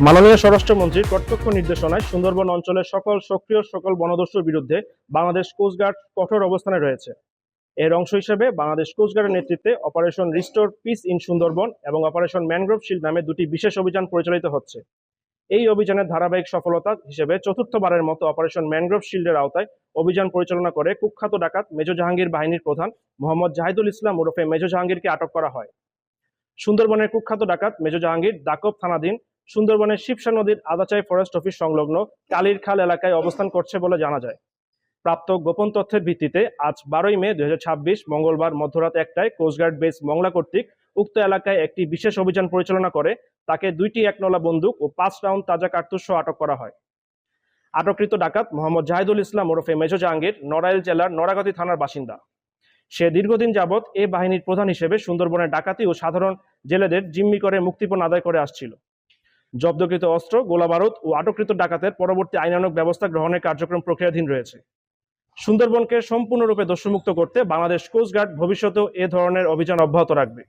মাননীয় স্বরাষ্ট্রমন্ত্রীর প্রত্যক্ষ নির্দেশনায় সুন্দরবন অঞ্চলের সকল বনদস্যুর বিরুদ্ধে বাংলাদেশ কোস্টগার্ড কঠোর অবস্থানে রয়েছে। এর অংশ হিসেবে বাংলাদেশ কোস্টগার্ডের নেতৃত্বে operation restore piece in Sundarban এবং অপারেশন ম্যানগ্রোভ শিল্ড নামে দুটি বিশেষ অভিযান পরিচালিত হচ্ছে। এই অভিযানের ধারাবাহিক সফলতা হিসেবে চতুর্থবারের মতো অপারেশন ম্যানগ্রোভ শিল্ডের আওতায় অভিযান পরিচালনা করে কুখ্যাত ডাকাত মেজর জাহাঙ্গীর বাহিনীর প্রধান মোহাম্মদ জাহিদুল ইসলাম ওরফে মেজর জাহাঙ্গীরকে আটক করা হয়। সুন্দরবনের কুখ্যাত ডাকাত মেজর জাহাঙ্গীর দাকব থানাধীন সুন্দরবনের শিবসা নদীর আদাচাই ফরেস্ট অফিস সংলগ্ন কালীর খাল এলাকায় অবস্থান করছে বলে জানা যায়। প্রাপ্ত গোপন তথ্যের ভিত্তিতে আজ 12ই মে 2026 মঙ্গলবার মধ্যরাত 1টায় কোস্টগার্ড বেস মংলা কর্তৃক উক্ত এলাকায় একটি বিশেষ অভিযান পরিচালনা করে তাকে 2টি একনলা বন্দুক ও 5 রাউন্ড তাজা কার্তুজ সহ আটক করা হয়। আটককৃত ডাকাত মোহাম্মদ জাহিদুল ইসলাম ওরফে মেজর জাহাঙ্গীর নড়াইল জেলার নড়াগাতি থানার বাসিন্দা। সে দীর্ঘদিন যাবৎ এ বাহিনীর প্রধান হিসেবে সুন্দরবনের ডাকাতি ও সাধারণ জেলেদের জিম্মি করে মুক্তিপণ আদায় করে আসছিল। জব্দকৃত অস্ত্র, গোলাবারুদ ও আটককৃত ডাকাতের পরবর্তী আইনানুগ ব্যবস্থা গ্রহণের কার্যক্রম প্রক্রিয়াধীন রয়েছে। সুন্দরবনকে সম্পূর্ণরূপে দস্যুমুক্ত করতে বাংলাদেশ কোস্টগার্ড ভবিষ্যতেও এ ধরনের অভিযান অব্যাহত রাখবে।